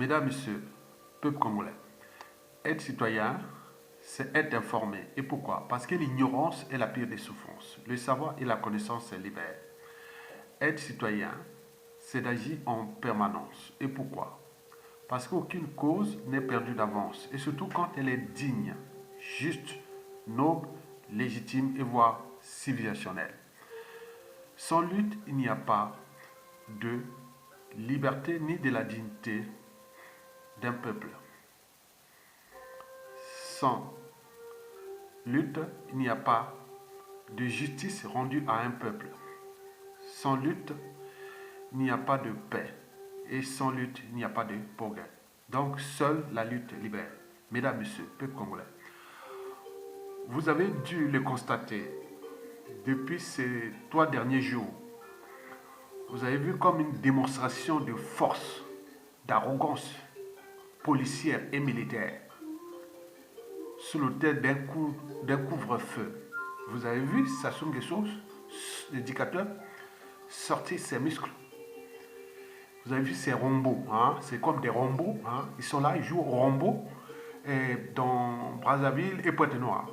Mesdames, Messieurs, peuple congolais, être citoyen, c'est être informé. Et pourquoi? Parce que l'ignorance est la pire des souffrances. Le savoir et la connaissance libèrent. Être citoyen, c'est d'agir en permanence. Et pourquoi? Parce qu'aucune cause n'est perdue d'avance. Et surtout quand elle est digne, juste, noble, légitime et voire civilisationnelle. Sans lutte, il n'y a pas de liberté ni de la dignité d'un peuple. Sans lutte, il n'y a pas de justice rendue à un peuple. Sans lutte, il n'y a pas de paix. Et sans lutte, il n'y a pas de progrès. Donc, seule la lutte libère. Mesdames, Messieurs, peuple congolais, vous avez dû le constater depuis ces 3 derniers jours. Vous avez vu comme une démonstration de force, d'arrogance policière et militaire sous l'autel d'un couvre-feu. Vous avez vu Sassou Nguesso, le dictateur, sortir ses muscles. Vous avez vu ces rombos, hein? C'est comme des rombos. Hein? Ils sont là, ils jouent au rombo dans Brazzaville et Pointe-Noire.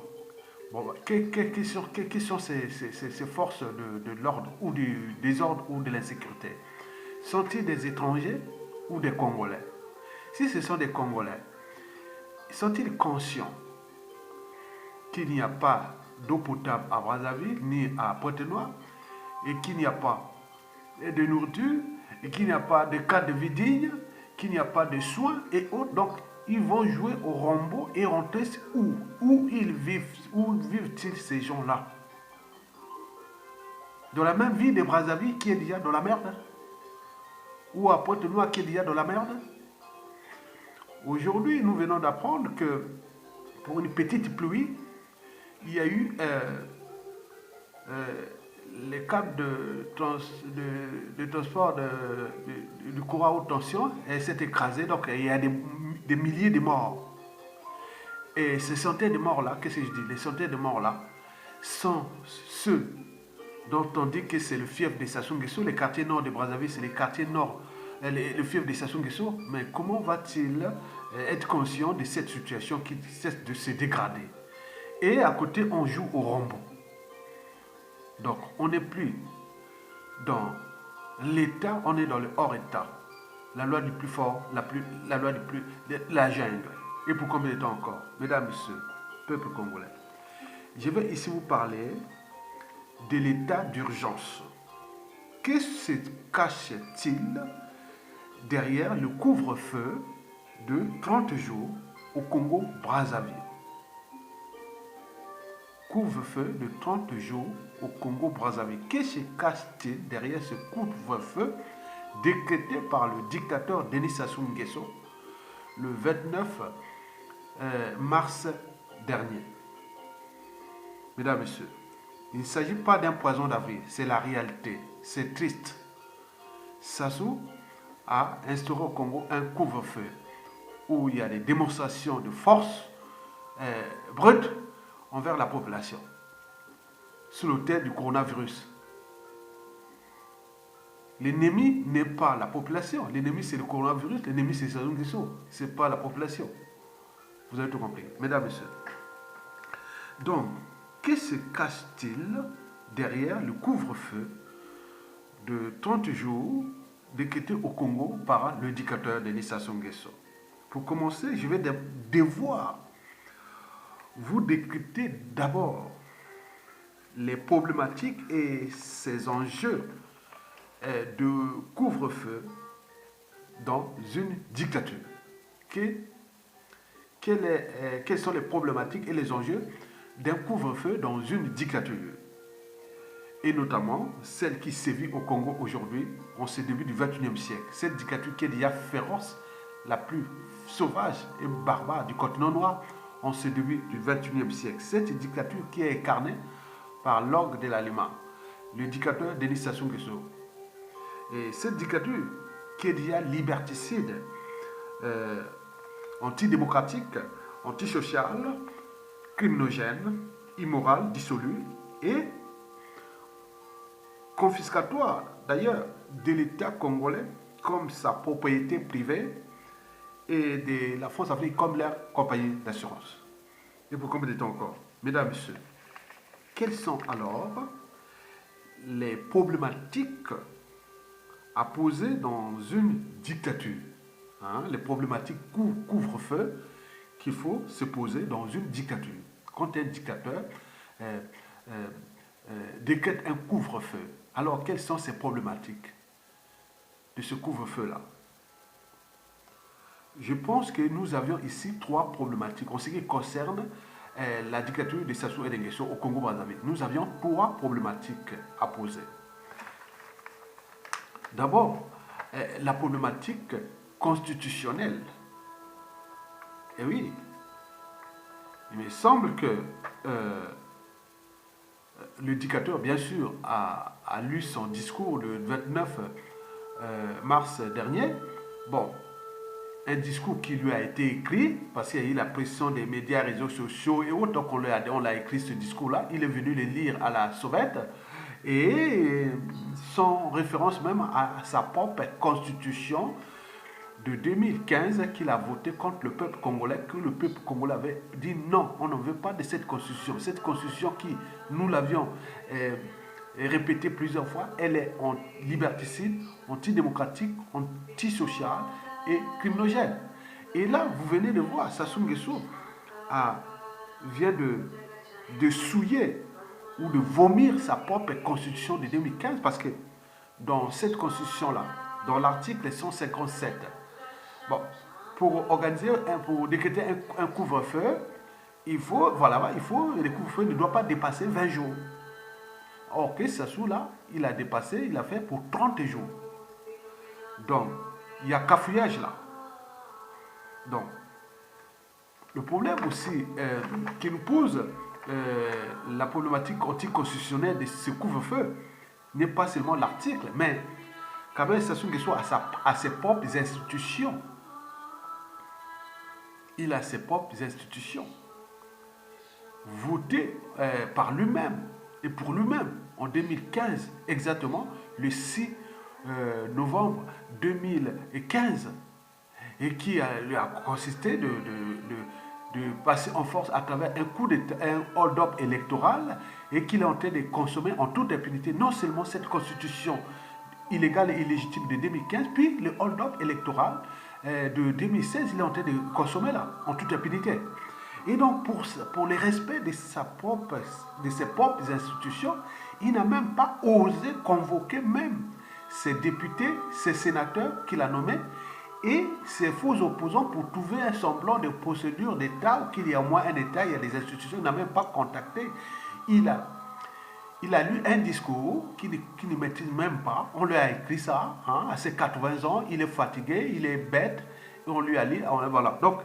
Bon, quelles sont ces forces de l'ordre ou du désordre ou de l'insécurité? Sont-ils des étrangers ou des Congolais? Si ce sont des Congolais, sont-ils conscients qu'il n'y a pas d'eau potable à Brazzaville ni à Pointe-Noire et qu'il n'y a pas de nourriture et qu'il n'y a pas de cadre de vie digne, qu'il n'y a pas de soins et autres? Donc, ils vont jouer au rombo et rentrer où? Où ils vivent? Où vivent-ils ces gens-là? Dans la même ville de Brazzaville qui est déjà dans la merde? Ou à Pointe-Noire qui est déjà dans la merde? Aujourd'hui, nous venons d'apprendre que pour une petite pluie, il y a eu les câbles de transport du courant à haute tension et s'est écrasé. Donc il y a des milliers de morts. Et ces centaines de morts-là, qu'est-ce que je dis? Les centaines de morts-là sont ceux dont on dit que c'est le fief de Sassou Nguesso. Les quartiers nord de Brazzaville, c'est les quartiers nord, le fief de Sassou Nguesso. Mais comment va-t-il être conscient de cette situation qui cesse de se dégrader? Et à côté, on joue au rombo. Donc, on n'est plus dans l'État, on est dans le hors-État. La loi du plus fort, la loi du plus... la jungle. Et pour combien de temps encore? Mesdames, Messieurs, peuple congolais, je vais ici vous parler de l'état d'urgence. Que se cache-t-il derrière le couvre-feu de 30 jours au Congo-Brazzaville? Couvre-feu de 30 jours au Congo-Brazzaville. Que se cache-t-il derrière ce couvre-feu décrété par le dictateur Denis Sassou Nguesso le 29 mars dernier? Mesdames, Messieurs, il ne s'agit pas d'un poison d'avril, c'est la réalité, c'est triste. Sassou a instauré au Congo un couvre-feu où il y a des démonstrations de force brute envers la population, sous l'autel du coronavirus. L'ennemi n'est pas la population, l'ennemi c'est le coronavirus, l'ennemi c'est Sassou Nguesso, ce n'est pas la population. Vous avez tout compris, mesdames et messieurs. Donc, que se cache-t-il derrière le couvre-feu de 30 jours décrété au Congo par le dictateur Denis Sassou Nguesso? Pour commencer, je vais devoir vous décrypter d'abord les problématiques et ces enjeux de couvre-feu dans une dictature. Quelles sont les problématiques et les enjeux d'un couvre-feu dans une dictature? Et notamment celle qui sévit au Congo aujourd'hui, en ce début du XXIe siècle. Cette dictature qui est déjà féroce, la plus sauvage et barbare du continent noir, en ce début du XXIe siècle. Cette dictature qui est incarnée par l'orgue de l'aliment, le dictateur Denis Sassou Nguesso. Et cette dictature qui est déjà liberticide, antidémocratique, antisociale, criminogène, immorale, dissolue et confiscatoire d'ailleurs de l'État congolais comme sa propriété privée et de la France Afrique comme leur compagnie d'assurance. Et pour combien de temps encore? Mesdames, Messieurs, quelles sont alors les problématiques à poser dans une dictature? Les problématiques couvre-feu qu'il faut se poser dans une dictature. Quand un dictateur décrète un couvre-feu, alors quelles sont ces problématiques de ce couvre-feu-là? Je pense que nous avions ici trois problématiques en ce qui concerne la dictature de Sassou Nguesso au Congo-Brazzaville. Nous avions trois problématiques à poser. D'abord, la problématique constitutionnelle. Et oui, il me semble que le dictateur, bien sûr, a lu son discours le 29 mars dernier. Bon, un discours qui lui a été écrit, parce qu'il y a eu la pression des médias, réseaux sociaux et autres, donc on l'a écrit ce discours-là. Il est venu le lire à la sauvette et sans référence même à sa propre constitution de 2015 qu'il a voté contre le peuple congolais, que le peuple congolais avait dit non, on ne veut pas de cette constitution. Cette constitution qui, nous l'avions répété plusieurs fois, elle est liberticide, antidémocratique, antisociale et criminogène. Et là, vous venez de voir, Sassou Nguesso vient de souiller ou de vomir sa propre constitution de 2015 parce que dans cette constitution-là, dans l'article 157, bon, pour organiser, pour décréter un couvre-feu, le couvre-feu ne doit pas dépasser 20 jours. Or que Sassou là, il a dépassé, il a fait pour 30 jours. Donc, il y a cafouillage là. Donc, le problème aussi qui nous pose la problématique anticonstitutionnelle de ce couvre-feu n'est pas seulement l'article, mais quand même Sassou Nguesso a ses propres institutions. Il a ses propres institutions votées par lui-même et pour lui-même en 2015, exactement le 6 novembre 2015, et qui lui a consisté de passer en force à travers un hold-up électoral et qu'il est en train de consommer en toute impunité non seulement cette constitution illégale et illégitime de 2015, puis le hold-up électoral de 2016, il est en train de consommer là, en toute impunité. Et donc, pour le respect de ses propres institutions, il n'a même pas osé convoquer même ses députés, ses sénateurs qu'il a nommés, et ses faux opposants pour trouver un semblant de procédure d'État, ou qu'il y a au moins un État, il y a des institutions, il n'a même pas contacté. Il a lu un discours qu'il ne maîtrise même pas. On lui a écrit ça, à ses 80 ans, il est fatigué, il est bête, et on lui a lu, voilà. Donc,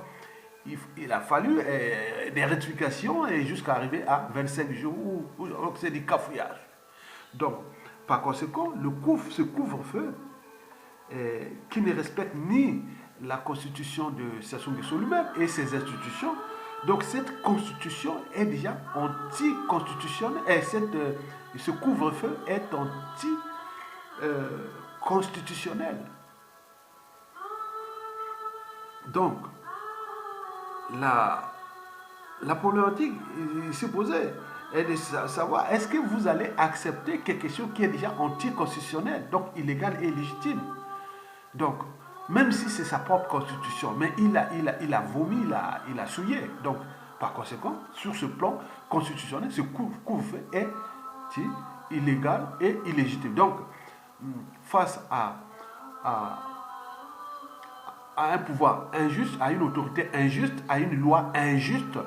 il a fallu des rectifications et jusqu'à arriver à 25 jours où c'est du cafouillage. Donc, par conséquent, ce couvre-feu qui ne respecte ni la constitution de Sassou Nguesso lui-même et ses institutions. Donc cette constitution est déjà anticonstitutionnelle et ce couvre-feu est anti-constitutionnel. Donc, la problématique s'est posée est de savoir est-ce que vous allez accepter quelque chose qui est déjà anticonstitutionnel, donc illégal et illégitime. Donc, même si c'est sa propre constitution, mais il a vomi, il a souillé. Donc, par conséquent, sur ce plan constitutionnel, ce couvre-feu est illégal et illégitime. Donc, face à un pouvoir injuste, à une autorité injuste, à une loi injuste,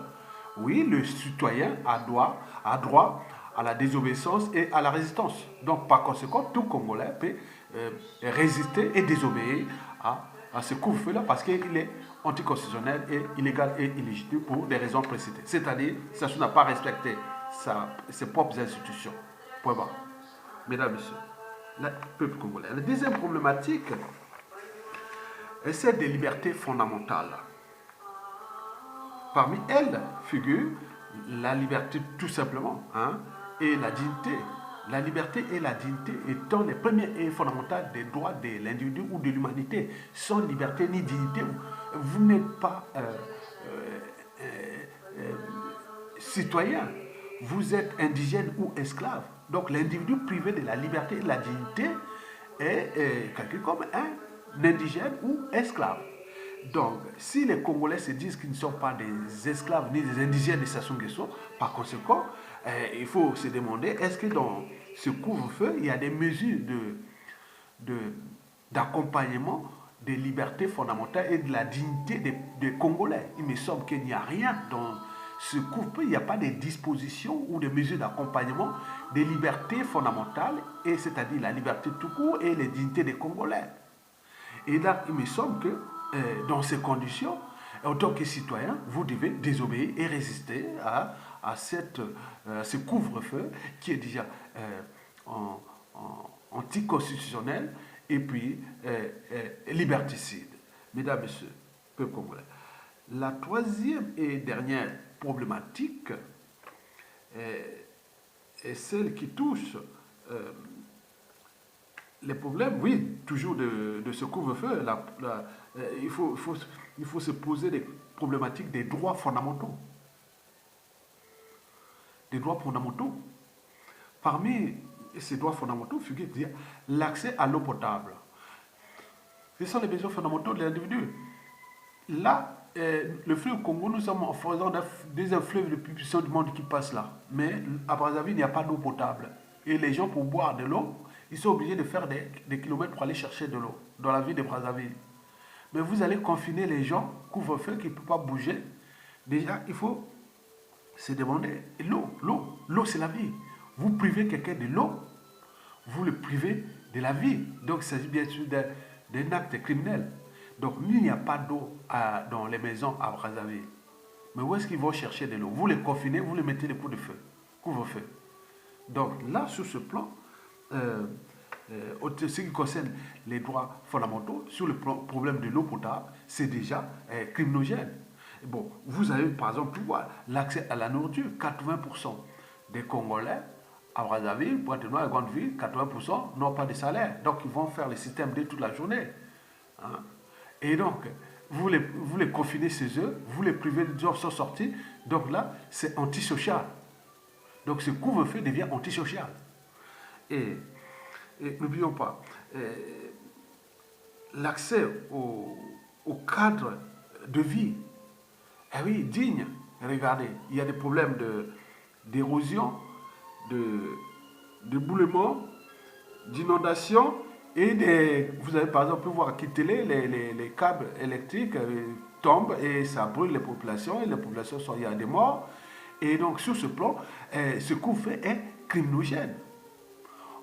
oui, le citoyen a droit à la désobéissance et à la résistance. Donc, par conséquent, tout Congolais peut résister et désobéir à ce couvre-feu-là parce qu'il est anticonstitutionnel et illégal et illégitime pour des raisons précitées. C'est-à-dire, Sassou n'a pas respecté ses propres institutions. Point barre. Mesdames et messieurs, le peuple congolais. La deuxième problématique est celle des libertés fondamentales. Parmi elles figure la liberté tout simplement et la dignité. La liberté et la dignité étant les premiers et fondamentales des droits de l'individu ou de l'humanité. Sans liberté ni dignité, vous n'êtes pas citoyen, vous êtes indigène ou esclave. Donc l'individu privé de la liberté et de la dignité est calculé comme un indigène ou esclave. Donc, si les Congolais se disent qu'ils ne sont pas des esclaves ni des indigènes de Sassou Nguesso, par conséquent, il faut se demander, est-ce que dans ce couvre-feu, il y a des mesures d'accompagnement des libertés fondamentales et de la dignité des Congolais? Il me semble qu'il n'y a rien dans ce couvre-feu, il n'y a pas de dispositions ou de mesures d'accompagnement des libertés fondamentales, et c'est-à-dire la liberté tout court et les dignités des Congolais. Et là, il me semble que dans ces conditions, en tant que citoyen, vous devez désobéir et résister à ce couvre-feu qui est déjà anticonstitutionnel et puis liberticide. Mesdames, Messieurs, peuple congolais. La troisième et dernière problématique est celle qui touche les problèmes, oui, toujours de ce couvre-feu. Il faut se poser des problématiques des droits fondamentaux. Des droits fondamentaux. Parmi ces droits fondamentaux, figurez-vous, l'accès à l'eau potable. Ce sont les besoins fondamentaux de l'individu. Là, le fleuve Congo, nous sommes en faisant des fleuves les plus puissants du monde qui passent là. Mais à Brazzaville, il n'y a pas d'eau potable. Et les gens, pour boire de l'eau, ils sont obligés de faire des kilomètres pour aller chercher de l'eau dans la ville de Brazzaville. Mais vous allez confiner les gens, couvre-feu, qui ne peuvent pas bouger. Déjà, il faut se demander, l'eau c'est la vie. Vous privez quelqu'un de l'eau, vous le privez de la vie. Donc il s'agit bien sûr d'un acte criminel. Donc il n'y a pas d'eau dans les maisons à Brazzaville. Mais où est-ce qu'ils vont chercher de l'eau? Vous les confinez, vous les mettez les coups de feu, couvre-feu. Donc là, sur ce plan, ce qui concerne les droits fondamentaux, sur le problème de l'eau potable, c'est déjà criminogène. Bon, vous avez par exemple l'accès à la nourriture. 80% des Congolais à Brazzaville, Pointe-Noire et Grande-Ville, 80% n'ont pas de salaire. Donc ils vont faire le système D toute la journée. Hein? Et donc, vous les confinez chez eux, vous les privez de job sans sortie. Donc là, c'est antisocial. Donc ce couvre-feu devient antisocial. Et n'oublions pas, l'accès au cadre de vie, eh oui, digne. Regardez, il y a des problèmes d'érosion, de boulement, d'inondation, et vous allez par exemple voir quitter les câbles électriques tombent et ça brûle les populations, et les populations il y a des morts. Et donc sur ce plan, ce qu'on fait est criminogène.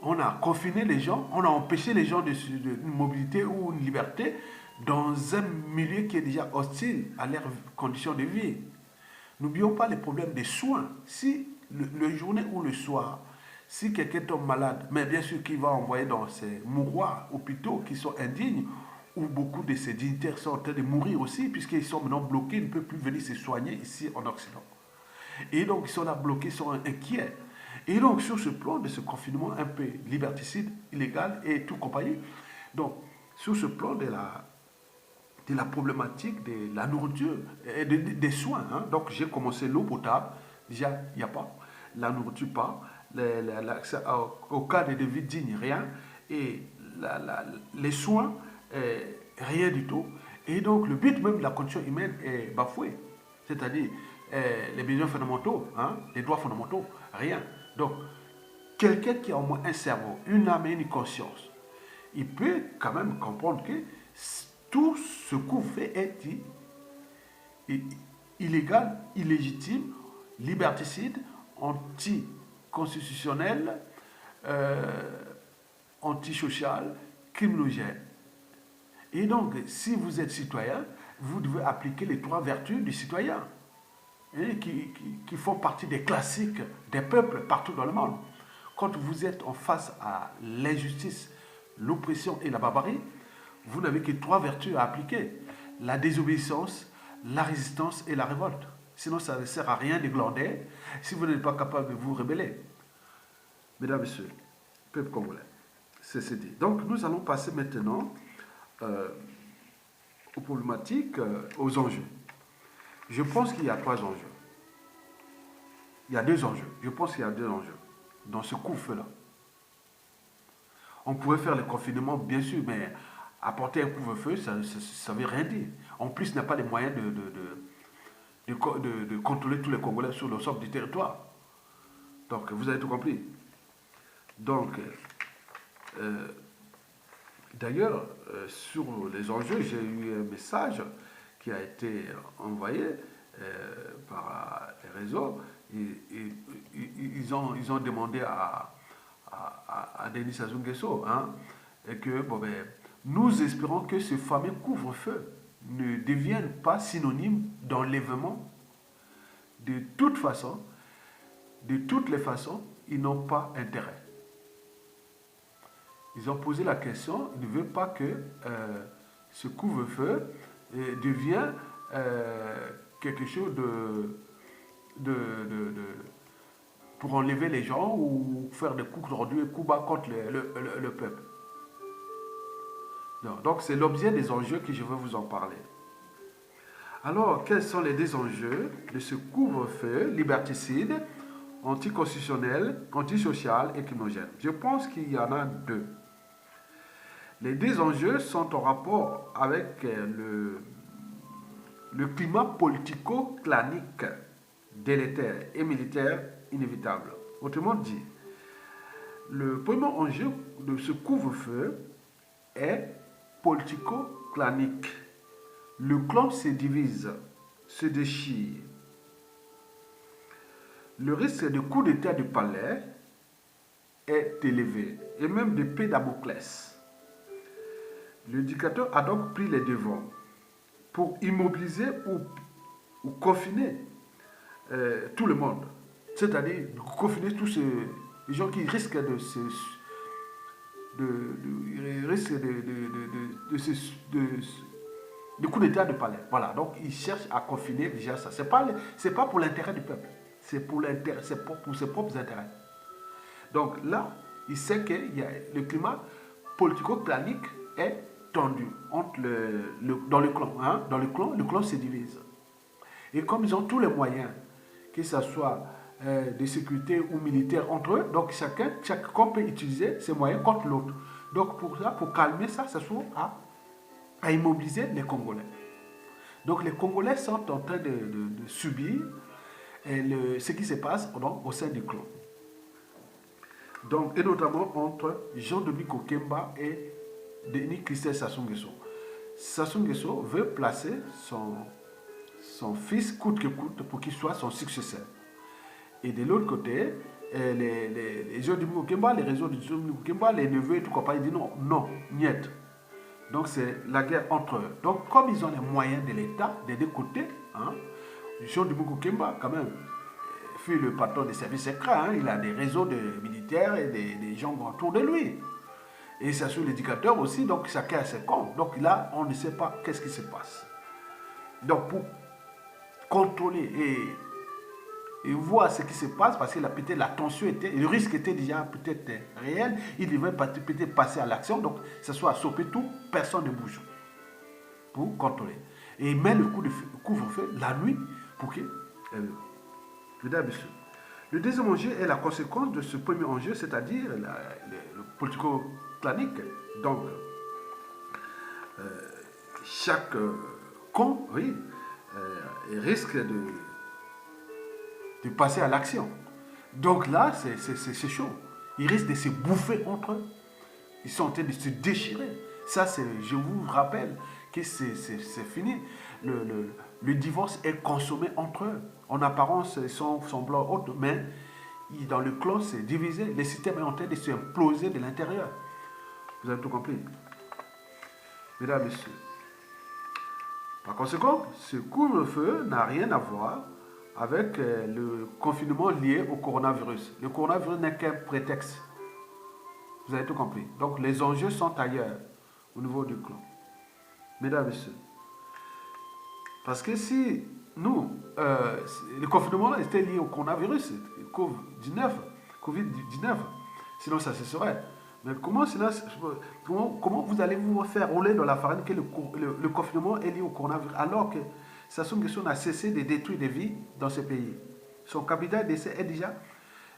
On a confiné les gens, on a empêché les gens d'une mobilité ou une liberté dans un milieu qui est déjà hostile à leurs conditions de vie. N'oublions pas les problèmes des soins. Si le journée ou le soir, si quelqu'un tombe malade, mais bien sûr qu'il va envoyer dans ces mouroirs, hôpitaux qui sont indignes, où beaucoup de ces dignitaires sont en train de mourir aussi, puisqu'ils sont maintenant bloqués, ils ne peuvent plus venir se soigner ici en Occident. Et donc ils sont là bloqués, ils sont inquiets. Et donc sur ce plan de ce confinement un peu liberticide, illégal et tout compagnie, donc sur ce plan de la problématique de la nourriture et des soins, hein, donc j'ai commencé l'eau potable, déjà il n'y a pas, la nourriture pas, l'accès au cadre de vie digne, rien, et les soins, rien du tout. Et donc le but même de la condition humaine est bafoué, c'est-à-dire les besoins fondamentaux, hein, les droits fondamentaux, rien. Donc, quelqu'un qui a au moins un cerveau, une âme et une conscience, il peut quand même comprendre que tout ce qu'on fait est illégal, illégitime, liberticide, anticonstitutionnel, antisocial, criminogène. Et donc, si vous êtes citoyen, vous devez appliquer les trois vertus du citoyen, qui font partie des classiques des peuples partout dans le monde. Quand vous êtes en face à l'injustice, l'oppression et la barbarie, vous n'avez que trois vertus à appliquer: la désobéissance, la résistance et la révolte. Sinon, ça ne sert à rien de glander si vous n'êtes pas capable de vous rebeller. Mesdames, Messieurs, peuple congolais, c'est dit. Donc, nous allons passer maintenant aux problématiques, aux enjeux. Je pense qu'il y a 3 enjeux. Il y a 2 enjeux. Je pense qu'il y a 2 enjeux dans ce couvre-feu-là. On pourrait faire le confinement, bien sûr, mais apporter un couvre-feu, ça ne veut rien dire. En plus, il n'a pas les moyens de contrôler tous les Congolais sur l'ensemble du territoire. Donc, vous avez tout compris. Donc, d'ailleurs, sur les enjeux, j'ai eu un message qui a été envoyé par les réseaux. Ils ont demandé à Denis Sassou Nguesso et que nous espérons que ce fameux couvre-feu ne devienne pas synonyme d'enlèvement. De toute façon, de toutes les façons, ils n'ont pas intérêt. Ils ont posé la question, ils ne veulent pas que ce couvre-feu devienne quelque chose pour enlever les gens ou faire des coups tordus et coups bas contre le peuple. Non, donc c'est l'objet des enjeux que je veux vous en parler. Alors, quels sont les 2 enjeux de ce couvre-feu liberticide, anticonstitutionnel, antisocial et criminogène? Je pense qu'il y en a 2. Les 2 enjeux sont en rapport avec le climat politico-clanique délétère et militaire inévitable. Autrement dit, le premier enjeu de ce couvre-feu est politico-clanique. Le clan se divise, se déchire. Le risque de coup d'État du palais est élevé, et même d'épée Damoclès. Le dictateur a donc pris les devants pour immobiliser ou confiner tout le monde. C'est-à-dire confiner tous ces gens qui risquent de coup d'État de palais. Voilà, donc il cherche à confiner déjà ça. C'est pas pour l'intérêt du peuple, c'est pour ses propres intérêts. Donc là, il sait que le climat politico-clanique est tendu entre dans le clan. Dans le clan se divise. Et comme ils ont tous les moyens, que ce soit de sécurité ou militaire entre eux, donc chaque camp peut utiliser ses moyens contre l'autre. Donc pour ça, pour calmer ça, ça soit à immobiliser les Congolais. Donc les Congolais sont en train de subir ce qui se passe au sein du clan. Donc, et notamment entre Jean-Dominique Okemba et Denis Christelle Sassou Nguesso. Sassou Nguesso veut placer son fils coûte que coûte pour qu'il soit son successeur. Et de l'autre côté, les Jean-Dominique Okemba, les réseaux de Jean-Dominique Okemba, les neveux et tout quoi, ils disent non, niet. Donc c'est la guerre entre eux. Donc comme ils ont les moyens de l'État, des 2 côtés, Jean-Dominique Okemba quand même fut le patron des services secrets, il a des réseaux de militaires et des gens autour de lui. Et c'est sur l'éducateur aussi, donc chacun a ses comptes. Donc là, on ne sait pas qu'est-ce qui se passe. Donc pour contrôler et voir ce qui se passe, parce que peut-être la tension le risque était déjà peut-être réel, il devait peut-être passer à l'action, donc ce soit à stopper tout, personne ne bouge pour contrôler. Et il met le coup de couvre-feu la nuit pour que... Le deuxième enjeu est la conséquence de ce premier enjeu, c'est-à-dire le politico-clanique. Donc, chaque camp risque de passer à l'action. Donc là, c'est chaud. Ils risquent de se bouffer entre eux. Ils sont en train de se déchirer. Ça, je vous rappelle que c'est fini. Le divorce est consommé entre eux. En apparence, ils sont semblants autres, mais dans le clan, c'est divisé. Le système est en train de s'imploser de l'intérieur. Vous avez tout compris. Mesdames, Messieurs. Par conséquent, ce couvre-feu n'a rien à voir avec le confinement lié au coronavirus. Le coronavirus n'est qu'un prétexte. Vous avez tout compris. Donc les enjeux sont ailleurs, au niveau du clan. Mesdames, Messieurs. Parce que si nous, le confinement était lié au coronavirus, Covid-19, sinon ça se serait. Mais comment vous allez vous faire rouler dans la farine que le confinement est lié au coronavirus alors que Sassou Nguesso n'a cessé de détruire des vies dans ce pays. Son capital d'essai est déjà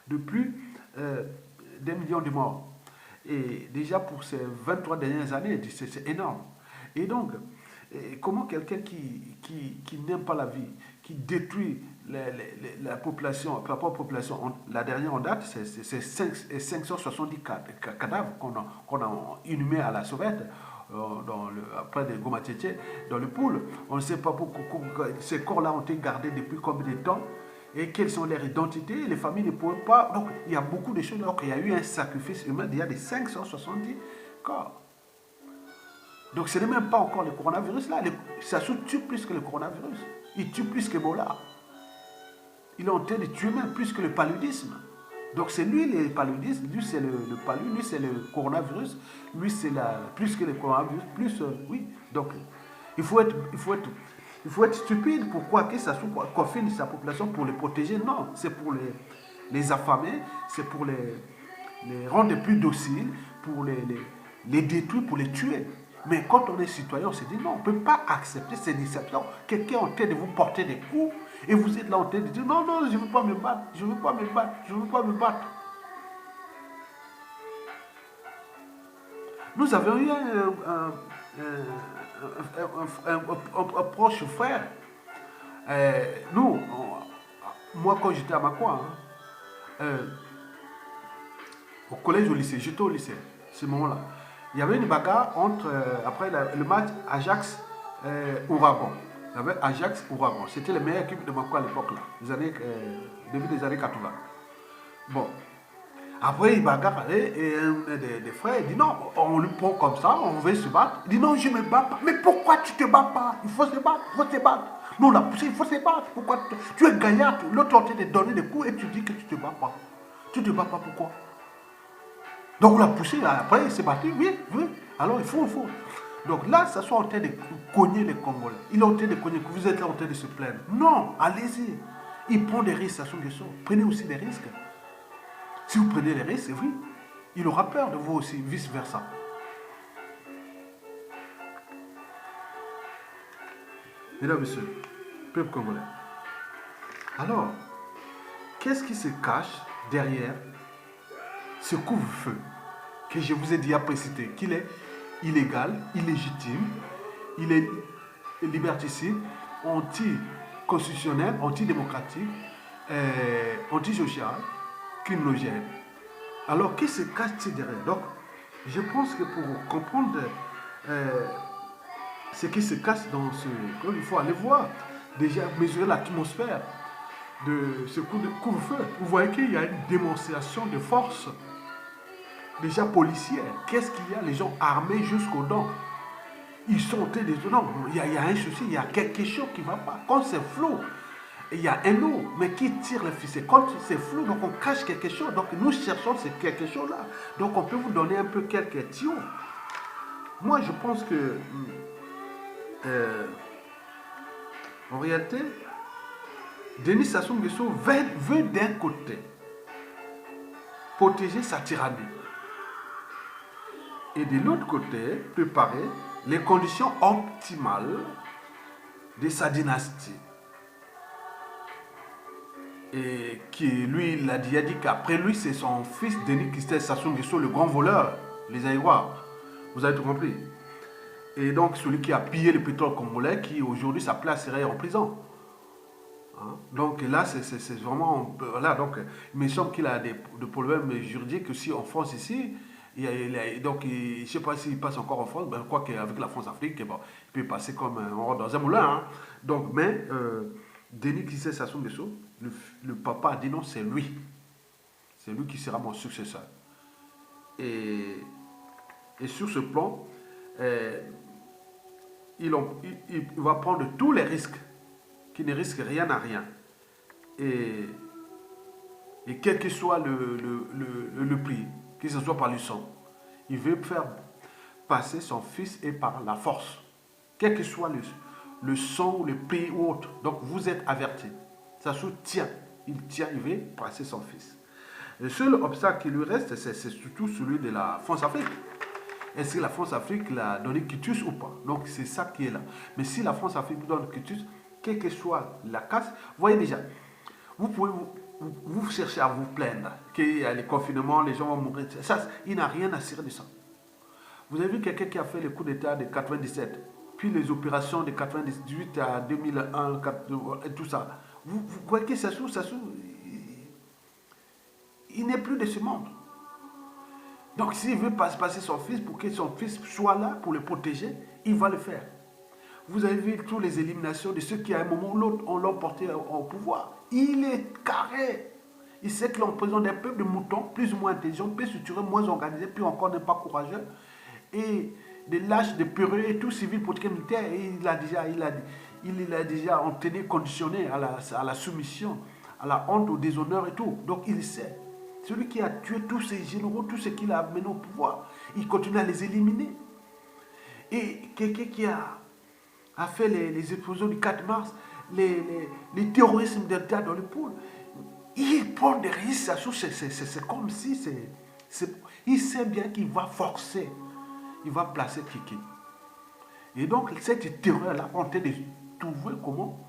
de plus d'un million de morts. Et déjà pour ces 23 dernières années, c'est énorme. Et donc, comment quelqu'un qui n'aime pas la vie, qui détruit la population, la propre population, la dernière en date, c'est 570 cadavres qu'on a inhumés à la sauvette, après des Goma Tchétché, dans le pool. On ne sait pas pourquoi ces corps-là ont été gardés depuis combien de temps et quelles sont leurs identités. Les familles ne pouvaient pas. Donc, il y a beaucoup de choses. Donc, il y a eu un sacrifice humain. Il y a des 570 corps. Donc, ce n'est même pas encore le coronavirus là. Ça tue plus que le coronavirus. Il tue plus que Ebola. Il est en train de tuer même plus que le paludisme. Donc, c'est lui le paludisme, lui c'est le palud, lui c'est le coronavirus, lui c'est plus que le coronavirus, plus, oui. Donc, il faut être stupide. Pourquoi que ça confine sa population pour les protéger? Non, c'est pour les affamer, c'est pour les rendre plus dociles, pour les détruire, pour les tuer. Mais quand on est citoyen, on se dit non, on ne peut pas accepter ces déceptions. Quelqu'un est en train de vous porter des coups et vous êtes là en train de dire non, non, je ne veux pas me battre, je ne veux pas me battre, je ne veux pas me battre. Nous avions eu un proche frère. Moi quand j'étais à Makwa, au collège, au lycée, j'étais au lycée, ce moment-là. Il y avait une bagarre entre, après le match Ajax-Ouragan. Il y avait Ajax-Ouragan. C'était la meilleure équipe de Makwa à l'époque, là, début des années 80. Bon. Après, il bagarre et un des frères dit non, on le prend comme ça, on veut se battre. Il dit non, je ne me bats pas. Mais pourquoi tu ne te bats pas? Il faut se battre, il faut se battre. Nous, on l'a poussé, il faut se battre. Pourquoi tu es gaillard, l'autre est en train de donner des coups et tu dis que tu ne te bats pas. Tu ne te bats pas, pourquoi? Donc on l'a poussé, après il s'est battu, oui, oui. Alors il faut. Donc là, ça soit en train de cogner les Congolais. Il est en train de cogner, vous êtes là en train de se plaindre. Non, allez-y. Il prend des risques à son Nguesso. Prenez aussi des risques. Si vous prenez les risques, oui, il aura peur de vous aussi, vice-versa. Mesdames et messieurs, peuple congolais. Alors, qu'est-ce qui se cache derrière ce couvre-feu que je vous ai déjà précité, qu'il est illégal, illégitime, il est liberticide, anti-constitutionnel, antidémocratique, antisocial, criminogène. Alors, qui se cache derrière? Donc, je pense que pour comprendre ce qui se cache dans ce... Il faut aller voir, déjà mesurer l'atmosphère de ce couvre-feu. Vous voyez qu'il y a une démonstration de force déjà policière. Qu'est-ce qu'il y a? Les gens armés jusqu'aux dents. Ils sont en train de dire non, il y a un souci, il y a quelque chose qui ne va pas. Quand c'est flou, il y a un eau, mais qui tire le ficelle? Quand c'est flou, donc on cache quelque chose. Donc nous cherchons ce quelque chose-là. Donc on peut vous donner un peu quelques tuyaux. Moi, je pense que en réalité, Denis Sassou Nguesso veut d'un côté protéger sa tyrannie et de l'autre côté préparer les conditions optimales de sa dynastie. Et qui lui, il a dit qu'après lui, c'est son fils Denis Christelle Sassou Nguesso, le grand voleur, les Aïwas. Vous avez tout compris. Et donc celui qui a pillé le pétrole congolais, qui aujourd'hui sa place serait en prison. Hein? Donc là, c'est vraiment... Voilà, donc il me semble qu'il a des problèmes juridiques aussi en France ici. Donc, je ne sais pas s'il passe encore en France, ben, je crois qu'avec la France-Afrique, bon, il peut passer comme dans un moulin. Hein. Donc, mais Denis Christelle Sassou Nguesso, le papa a dit non, c'est lui. C'est lui qui sera mon successeur. Et sur ce plan, il va prendre tous les risques, qui ne risquent rien à rien. Et quel que soit le prix, que ce soit par le sang, il veut faire passer son fils et par la force. Quel que soit le sang, le prix ou autre. Donc vous êtes avertis. Ça se tient. Il veut passer son fils. Le seul obstacle qui lui reste, c'est surtout celui de la France-Afrique. Est-ce que la France-Afrique l'a donné quitus ou pas? Donc c'est ça qui est là. Mais si la France-Afrique donne quitus, quelle que soit la casse, voyez déjà, vous pouvez vous chercher à vous plaindre qu'il y a les confinements, les gens vont mourir. Ça, il n'a rien à cirer de ça. Vous avez vu quelqu'un qui a fait le coup d'État de 97, puis les opérations de 98 à 2001, et tout ça. Vous voyez que Sassou, il n'est plus de ce monde. Donc s'il veut passer son fils pour que son fils soit là pour le protéger, il va le faire. Vous avez vu toutes les éliminations de ceux qui à un moment ou l'autre on l'a porté au pouvoir. Il est carré. Il sait que l'emprisonnement d'un peuple de moutons, plus ou moins intelligent, plus structuré, moins organisé, puis encore n'est pas courageux, et des lâches, des peureux et tout civil, politique, militaire, et il a déjà entraîné, conditionné à la soumission, à la honte, au déshonneur et tout. Donc il sait. Celui qui a tué tous ces généraux, tous ceux qu'il a amenés au pouvoir, il continue à les éliminer. Et quelqu'un qui a fait les explosions du 4 mars, les terrorismes d'État dans le pôle, il prend des risques. C'est comme si il sait bien qu'il va forcer, il va placer Kiki. Et donc cette terreur-là, on tente de trouver comment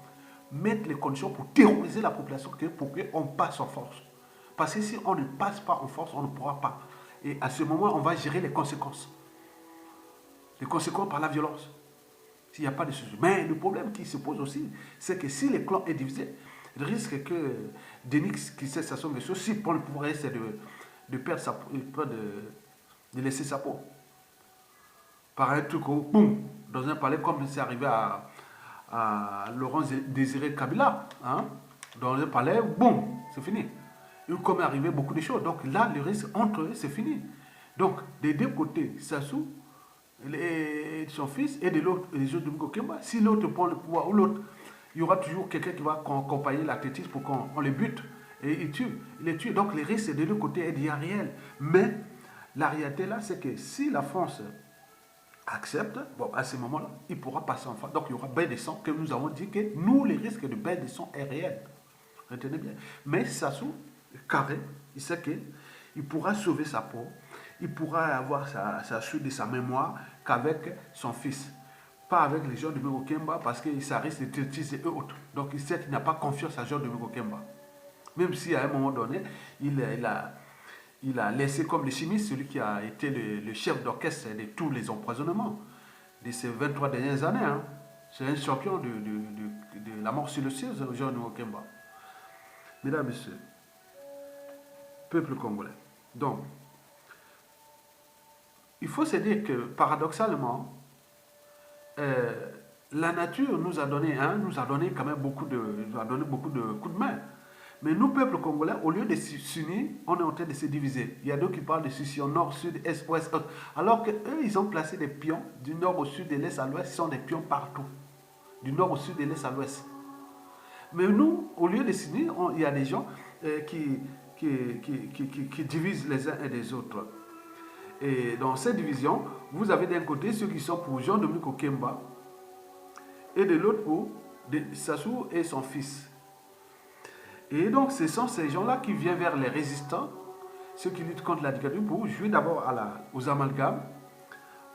mettre les conditions pour terroriser la population, pour qu'on passe en force. Parce que si on ne passe pas en force, on ne pourra pas. Et à ce moment, on va gérer les conséquences. Les conséquences par la violence. S'il n'y a pas de sujet. Mais le problème qui se pose aussi, c'est que si le clan est divisé, le risque que Denis qui sait sa somme, s'il prend le pouvoir, c'est de perdre sa peau, de laisser sa peau. Par un truc, boum, dans un palais, comme c'est arrivé à Laurent Désiré Kabila, hein, dans un palais, boum, c'est fini. Et comme est arrivé beaucoup de choses. Donc là, le risque entre eux, c'est fini. Donc, des deux côtés, Sassou, son fils, et de l'autre, les autres de Mukokemba, si l'autre prend le pouvoir ou l'autre, il y aura toujours quelqu'un qui va accompagner l'athlétisme pour qu'on les bute. Et il les tue. Donc, les risques de l'autre côté est déjà réel. Mais la réalité là, c'est que si la France accepte, bon, à ce moment-là, il pourra passer en face. Donc, il y aura bain de sang, que nous avons dit que nous, les risques de bain de sang est réel. Retenez bien. Mais Sassou, carré, il sait qu'il pourra sauver sa peau, il pourra avoir sa suite de sa mémoire qu'avec son fils. Pas avec les gens de Mukokemba parce que ça risque de traiter eux autres. Donc il sait qu'il n'a pas confiance à Jean de Mukokemba. Même si à un moment donné, il a laissé comme le chimiste, celui qui a été le chef d'orchestre de tous les empoisonnements de ces 23 dernières années. Hein. C'est un champion de la mort silencieuse, Jean de Mukokemba. Mesdames, Messieurs, peuple congolais. Donc, il faut se dire que paradoxalement, la nature nous a donné quand même beaucoup de coups de main. Mais nous, peuple congolais, au lieu de s'unir, on est en train de se diviser. Il y a d'autres qui parlent de scission nord, sud, est, ouest, alors qu'eux, ils ont placé des pions du nord au sud, de l'est à l'ouest, ils sont des pions partout. Du nord au sud, de l'est à l'ouest. Mais nous, au lieu de s'unir, il y a des gens qui divisent les uns et les autres. Et dans cette division, vous avez d'un côté ceux qui sont pour Jean de Mukokemba et de l'autre pour Sassou et son fils. Et donc, ce sont ces gens-là qui viennent vers les résistants, ceux qui luttent contre la dictature, pour jouer d'abord aux amalgames,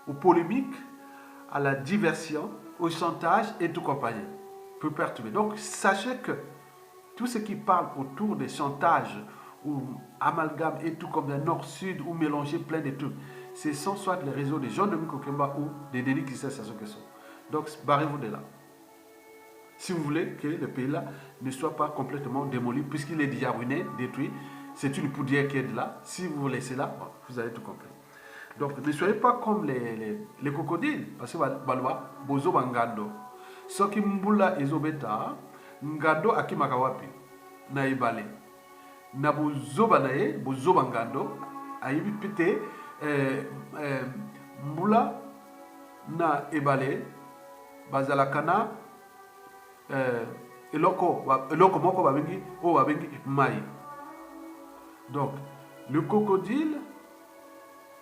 aux polémiques, à la diversion, au chantage et tout compagnie, pour perturber. Donc, sachez que tout ce qui parle autour des chantages, ou amalgame et tout comme le nord-sud, ou mélanger plein de trucs, ce sont soit les réseaux des gens de Mukokemba ou des Denis qui savent ce que sont. Donc, barrez-vous de là. Si vous voulez que le pays-là ne soit pas complètement démoli, puisqu'il est déjà ruiné, détruit, c'est une poudrière qui est de là. Si vous laissez là, bon, vous avez tout compris. Donc, ne soyez pas comme les crocodiles, parce que balwa bozo bangado. Soki mbula ezobeta, ngado akimakawapi, na ibale. Na bozoba na ye, bozoba ngando, ayibi pite mbula na ebale, bazalakana eloko moko babengi mai. Donc, le crocodile,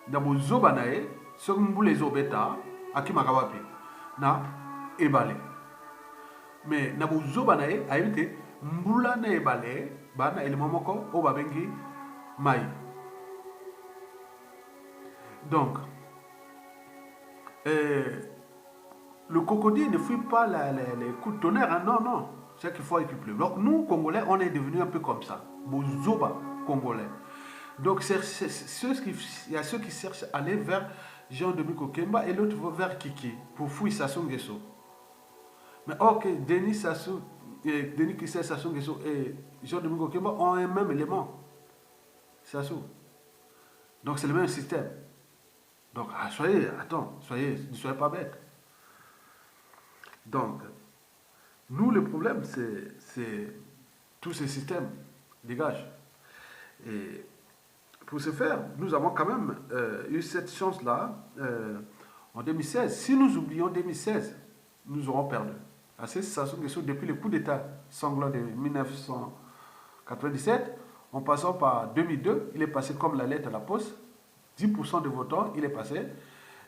na bozoba na ye, soki mbula ezobeta, akimaka wapi, na ebale. Mais na bozoba na ye, ayibi te mbula na ebale, bana elimo moko o babengi Maï. Donc, le crocodile ne fuit pas les coups de tonnerre, hein, non, non. C'est qu'il faut équiper. Donc, nous, Congolais, on est devenus un peu comme ça. Bozoba, Congolais. Donc, il y a ceux qui cherchent à aller vers Jean de Kemba et l'autre vers Kiki pour fouiller Sassou Nguesso. Mais ok, Denis Sassou, Denis Kissé Sassou Nguesso et Jean de Kemba ont un même élément. Sassou. Donc, c'est le même système. Donc, ne soyez pas bêtes. Donc, nous, le problème, c'est tous ces systèmes dégagent. Et pour ce faire, nous avons quand même eu cette chance-là en 2016. Si nous oublions 2016, nous aurons perdu. C'est Sassou Nguesso, depuis le coup d'État sanglant de 1997, en passant par 2002, il est passé comme la lettre à la poste. 10% de votants, il est passé.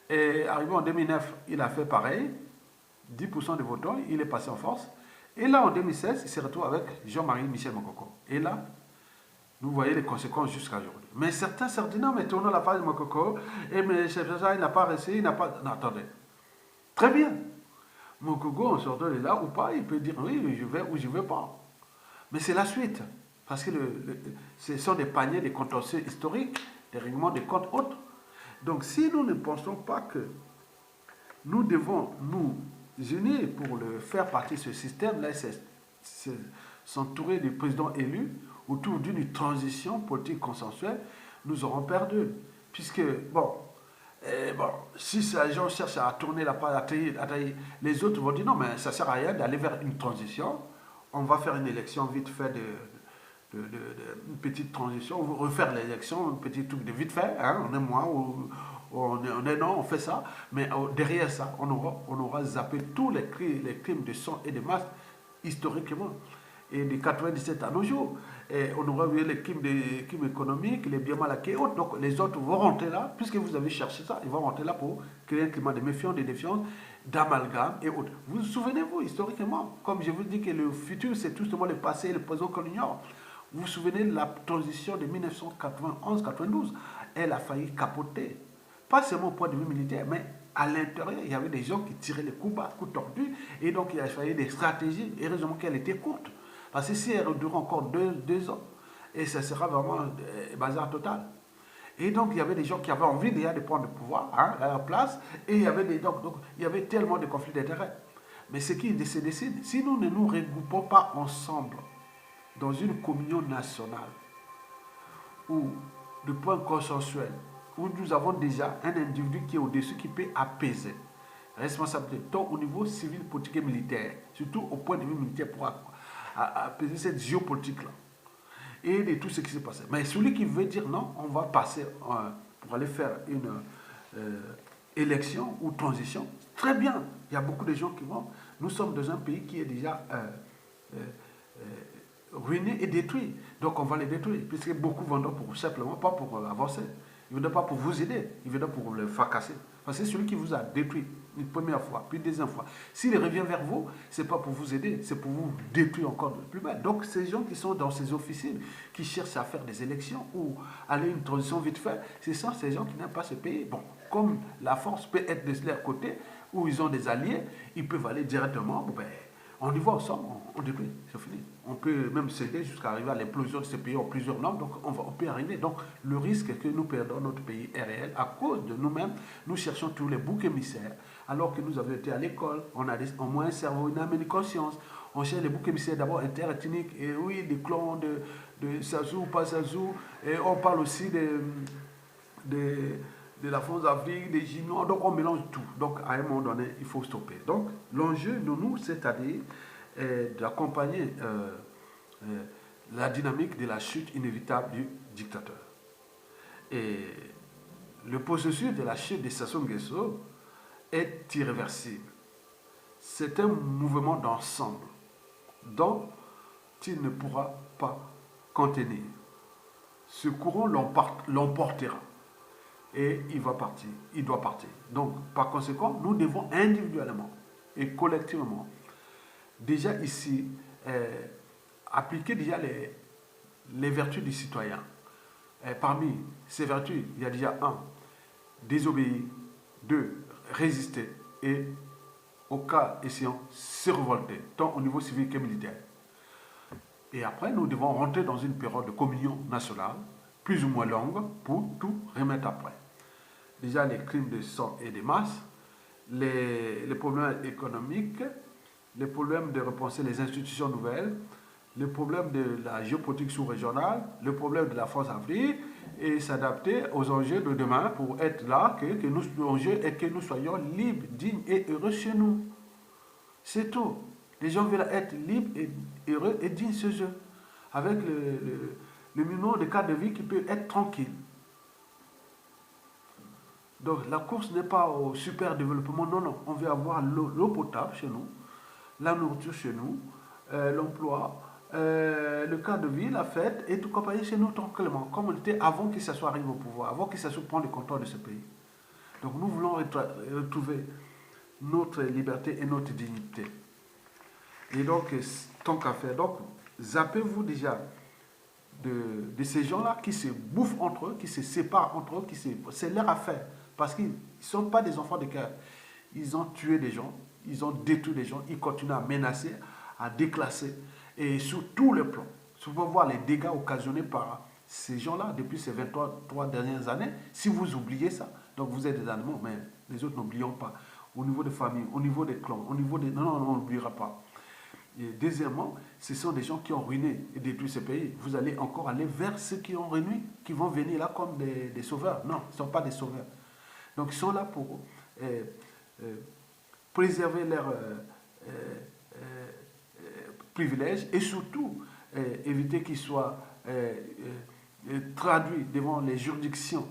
Et arrivé en 2009, il a fait pareil. 10% de votants, il est passé en force. Et là, en 2016, il se retrouve avec Jean-Marie Michel Mokoko. Et là, vous voyez les conséquences jusqu'à aujourd'hui. Mais certains se disent, non, mais tournons la page de Mokoko, et mais il n'a pas réussi, il n'a pas... Non, attendez. Très bien. Mokoko, en sortant de là ou pas, il peut dire, oui, je vais ou je ne vais pas. Mais c'est la suite. Parce que ce sont des paniers, des contentieux historiques, des règlements des comptes autres. Donc, si nous ne pensons pas que nous devons nous unir pour le faire partie de ce système-là, c'est s'entourer des présidents élus autour d'une transition politique consensuelle, nous aurons perdu. Puisque, bon, si ces gens cherchent à tourner la page, les autres vont dire non, mais ça ne sert à rien d'aller vers une transition. On va faire une élection vite fait une petite transition, on va refaire l'élection, un petit truc de vite fait, hein, on est mois ou on est non, on fait ça, mais derrière ça, on aura zappé tous les crimes de sang et de masse historiquement. Et de 97 à nos jours, et on aura vu les crimes économiques, les biens mal acquis et autres. Donc les autres vont rentrer là, puisque vous avez cherché ça, ils vont rentrer là pour créer un climat de méfiance, de défiance, d'amalgame et autres. Vous vous souvenez-vous, historiquement, comme je vous dis que le futur, c'est tout simplement le passé et le présent qu'on ignore. Vous vous souvenez de la transition de 1991-92, elle a failli capoter. Pas seulement au point de vue militaire, mais à l'intérieur, il y avait des gens qui tiraient les coups bas, coups tordus, et donc il a fallu des stratégies, et heureusement qu'elle était courte. Parce que si elle dure encore deux ans, et ça sera vraiment bazar total. Et donc il y avait des gens qui avaient envie déjà de prendre le pouvoir à leur place, et il y avait donc il y avait tellement de conflits d'intérêts. Mais ce qui se décide, si nous ne nous regroupons pas ensemble dans une communion nationale, ou de points consensuels, où nous avons déjà un individu qui est au-dessus, qui peut apaiser. Responsabilité, tant au niveau civil, politique et militaire, surtout au point de vue militaire, pour apaiser cette géopolitique-là. Et de tout ce qui s'est passé. Mais celui qui veut dire non, on va passer pour aller faire une élection ou transition, très bien. Il y a beaucoup de gens qui vont. Nous sommes dans un pays qui est déjà ruiné et détruit. Donc on va les détruire, puisque beaucoup vont pour simplement pas pour avancer. Ils ne viennent pas pour vous aider, ils viennent pour le fracasser. Parce que c'est celui qui vous a détruit une première fois, puis une deuxième fois. S'il revient vers vous, ce n'est pas pour vous aider, c'est pour vous détruire encore de plus belle. Donc ces gens qui sont dans ces officines, qui cherchent à faire des élections ou aller une transition vite fait, ce sont ces gens qui n'aiment pas ce pays. Bon, comme la force peut être de leur côté, où ils ont des alliés, ils peuvent aller directement, bon, ben, on y va ensemble, on détruit, c'est fini. On peut même s'aider jusqu'à arriver à l'implosion de ce pays en plusieurs normes, donc on peut arriver. Donc le risque que nous perdons notre pays est réel à cause de nous-mêmes. Nous cherchons tous les boucs émissaires, alors que nous avions été à l'école, on a au moins un cerveau, une âme et une conscience. On cherche les boucs émissaires d'abord interethniques, et oui, des clans de Sazou, pas Sazou, et on parle aussi de la France d'Afrique, des Chinois, donc on mélange tout. Donc à un moment donné, il faut stopper. Donc l'enjeu de nous, c'est-à-dire d'accompagner la dynamique de la chute inévitable du dictateur. Et le processus de la chute de Sassou Nguesso est irréversible. C'est un mouvement d'ensemble dont il ne pourra pas contenir. Ce courant l'emportera. Et il va partir, il doit partir. Donc, par conséquent, nous devons individuellement et collectivement, déjà ici, appliquer déjà les vertus du citoyen. parmi ces vertus, il y a déjà un, désobéir, deux, résister et, au cas échéant, se révolter, tant au niveau civil que militaire. Et après, nous devons rentrer dans une période de communion nationale, plus ou moins longue, pour tout remettre après. Déjà les crimes de sang et de masse, les problèmes économiques, les problèmes de repenser les institutions nouvelles, le problème de la géopolitique sous-régionale, le problème de la force Afrique, et s'adapter aux enjeux de demain pour être là, que nous, l'enjeu est que nous soyons libres, dignes et heureux chez nous. C'est tout. Les gens veulent être libres et heureux et dignes chez eux, avec le minimum de cadre de vie qui peut être tranquille. Donc la course n'est pas au super développement, non, non. On veut avoir l'eau potable chez nous, la nourriture chez nous, l'emploi, le cadre de vie, la fête, et tout compagnie chez nous tranquillement, comme on était avant qu'il soit arrivé au pouvoir, avant qu'il soit prendre le contrôle de ce pays. Donc nous voulons retrouver notre liberté et notre dignité. Et donc, tant qu'à faire, donc, zappez-vous déjà de ces gens-là qui se bouffent entre eux, qui se séparent entre eux, c'est leur affaire. Parce qu'ils ne sont pas des enfants de cœur. Ils ont tué des gens, ils ont détruit des gens, ils continuent à menacer, à déclasser, et sur tous les plans. Si vous pouvez voir les dégâts occasionnés par ces gens-là depuis ces 23 dernières années, si vous oubliez ça, donc vous êtes des animaux, mais les autres n'oublions pas. Au niveau des familles, au niveau des clans, au niveau des... Non, non, on n'oubliera pas. Et deuxièmement, ce sont des gens qui ont ruiné et détruit ce pays. Vous allez encore aller vers ceux qui ont ruiné, qui vont venir là comme des sauveurs. Non, ils ne sont pas des sauveurs. Donc ils sont là pour préserver leurs privilèges et surtout éviter qu'ils soient traduits devant les juridictions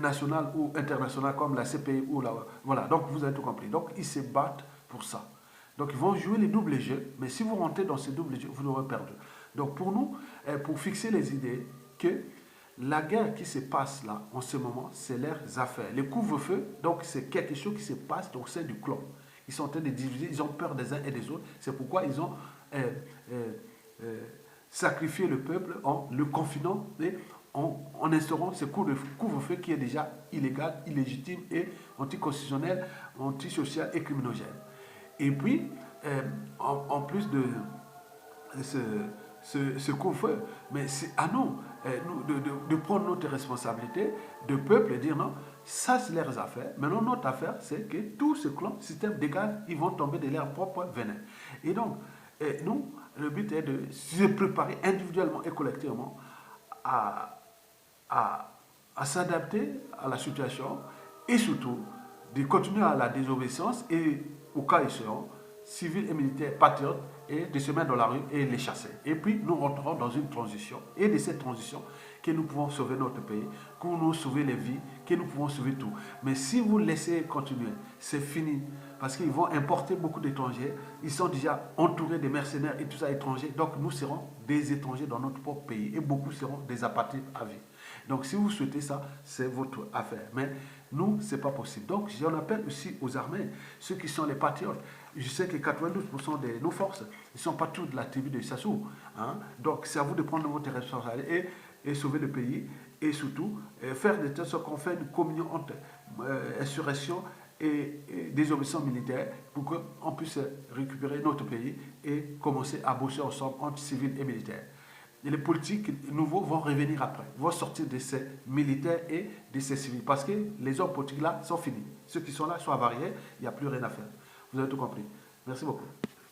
nationales ou internationales comme la CPI ou la... Voilà, donc vous avez tout compris. Donc ils se battent pour ça. Donc ils vont jouer les doubles jeux, mais si vous rentrez dans ces doubles jeux, vous l'aurez perdu. Donc pour nous, pour fixer les idées, que la guerre qui se passe là, en ce moment, c'est leurs affaires. Le couvre-feu, donc c'est quelque chose qui se passe au sein du clan. Ils sont en train de diviser, ils ont peur des uns et des autres. C'est pourquoi ils ont sacrifié le peuple en le confinant et en instaurant ce couvre-feu qui est déjà illégal, illégitime et anticonstitutionnel, antisocial et criminogène. Et puis, en plus de ce couvre-feu, mais c'est à nous, de prendre notre responsabilité de peuple et dire non, ça c'est leurs affaires. Maintenant, notre affaire, c'est que tout ce clan, système d'égal, ils vont tomber de leur propre venin. Et donc, nous, le but est de se préparer individuellement et collectivement à s'adapter à la situation et surtout de continuer à la désobéissance et au cas échéant, civils et militaires patriotes, et de se mettre dans la rue et les chasser. Et puis nous rentrons dans une transition, et de cette transition que nous pouvons sauver notre pays, que nous pouvons sauver les vies, que nous pouvons sauver tout. Mais si vous laissez continuer, c'est fini. Parce qu'ils vont importer beaucoup d'étrangers, ils sont déjà entourés de mercenaires et tout ça étrangers, donc nous serons des étrangers dans notre propre pays, et beaucoup seront des apatrides à vie. Donc si vous souhaitez ça, c'est votre affaire. Mais nous, ce n'est pas possible. Donc j'en appelle aussi aux armées, ceux qui sont les patriotes. Je sais que 92% de nos forces ne sont pas tous de la tribu de Sassou. Hein? Donc c'est à vous de prendre votre responsabilité et sauver le pays. Et surtout, faire de telle sorte qu'on fait une communion entre insurrection et désobéissance militaire pour qu'on puisse récupérer notre pays et commencer à bosser ensemble entre civils et militaires. Et les politiques nouveaux vont revenir après, vont sortir de ces militaires et de ces civils. Parce que les hommes politiques là sont finis. Ceux qui sont là sont avariés, il n'y a plus rien à faire. Vous avez tout compris. Merci beaucoup.